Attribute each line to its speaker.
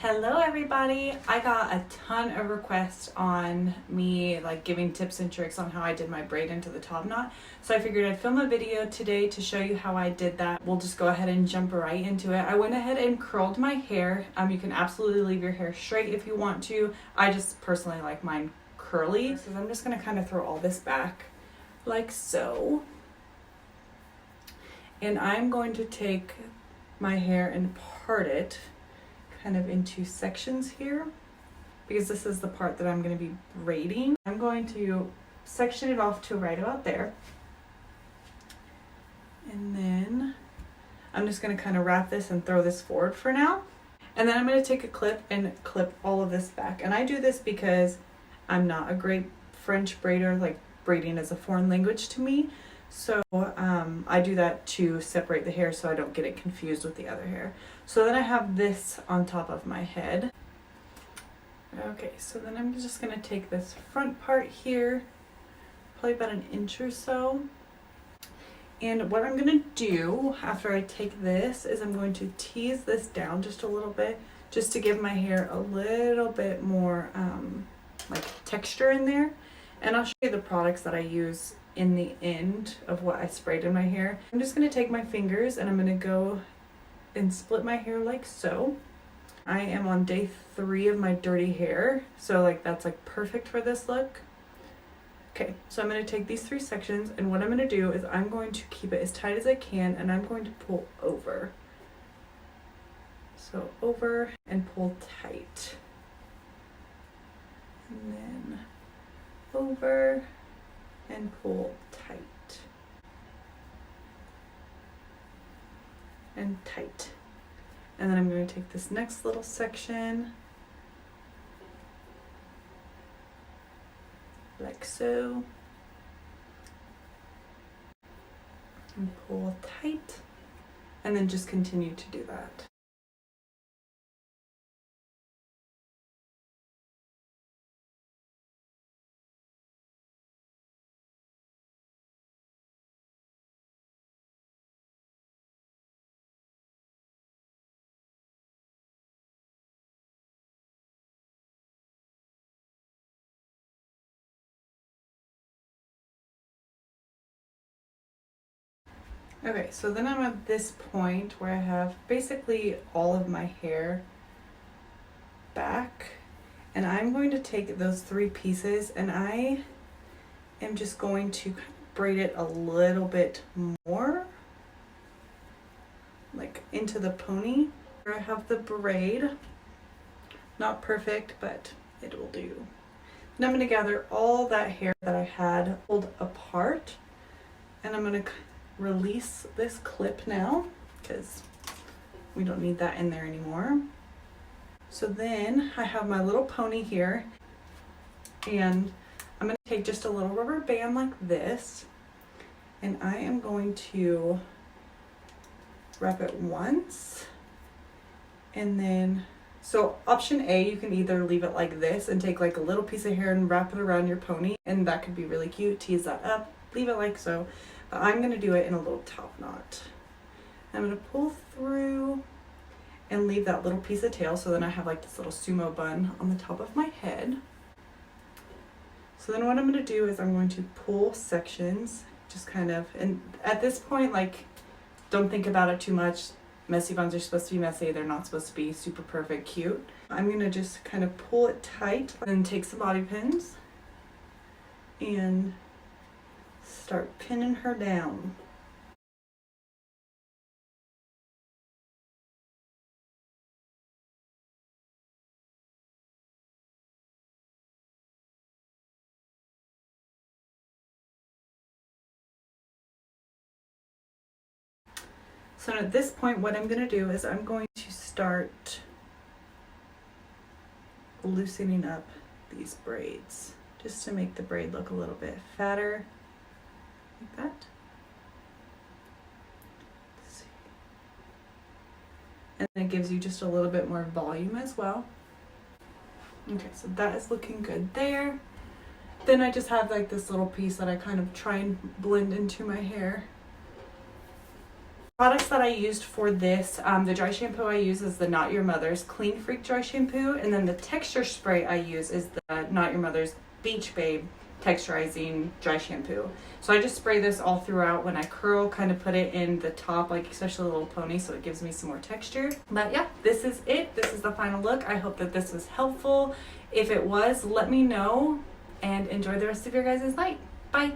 Speaker 1: Hello everybody! I got a ton of requests on me giving tips and tricks on how I did my braid into the top knot. So I figured I'd film a video today to show you how I did that. We'll just go ahead and jump right into it. I went ahead and curled my hair. You can absolutely leave your hair straight if you want to. I just personally like mine curly. So I'm just going to kind of throw all this back like so. And I'm going to take my hair and part it kind of into sections here, because this is the part that I'm going to be braiding. I'm going to section it off to right about there, and then I'm just going to kind of wrap this and throw this forward for now, and then I'm going to take a clip and clip all of this back. And I do this because I'm not a great French braider, like braiding is a foreign language to me. So I do that to separate the hair so I don't get it confused with the other hair. So then I have this on top of my head. Okay, so then I'm just going to take this front part here, probably about an inch or so. And what I'm going to do after I take this is I'm going to tease this down just a little bit, just to give my hair a little bit more texture in there. And I'll show you the products that I use in the end of what I sprayed in my hair. I'm just going to take my fingers and I'm going to go and split my hair like so. I am on day 3 of my dirty hair, so that's perfect for this look. Okay, so I'm going to take these 3 sections, and what I'm going to do is I'm going to keep it as tight as I can, and I'm going to pull over. So over and pull tight. And then over and pull tight and tight. And then I'm going to take this next little section like so and pull tight, and then just continue to do that. Okay, so then I'm at this point where I have basically all of my hair back, and I'm going to take those 3 pieces and I am just going to braid it a little bit more, like into the pony. I have the braid, not perfect, but it will do. And I'm going to gather all that hair that I had pulled apart, and I'm going to release this clip now because we don't need that in there anymore. So then I have my little pony here, and I'm going to take just a little rubber band like this, and I am going to wrap it once, and then so option A, you can either leave it like this and take a little piece of hair and wrap it around your pony, and that could be really cute. Tease that up, leave it like so. But I'm going to do it in a little top knot. I'm going to pull through and leave that little piece of tail, so then I have this little sumo bun on the top of my head. So then what I'm going to do is I'm going to pull sections, just kind of, and at this point, don't think about it too much. Messy buns are supposed to be messy. They're not supposed to be super perfect cute. I'm going to just kind of pull it tight and then take some bobby pins and start pinning her down. So at this point, what I'm going to do is I'm going to start loosening up these braids just to make the braid look a little bit fatter, like that. Let's see. And then it gives you just a little bit more volume as well. Okay, so that is looking good there. Then I just have this little piece that I kind of try and blend into my hair. Products that I used for this, the dry shampoo I use is the Not Your Mother's Clean Freak dry shampoo, and then the texture spray I use is the Not Your Mother's Beach Babe texturizing dry shampoo. So I just spray this all throughout when I curl, kind of put it in the top, like especially a little pony, so it gives me some more texture. But yeah, this is it. This is the final look. I hope that this was helpful. If it was, let me know, and enjoy the rest of your guys' night. Bye.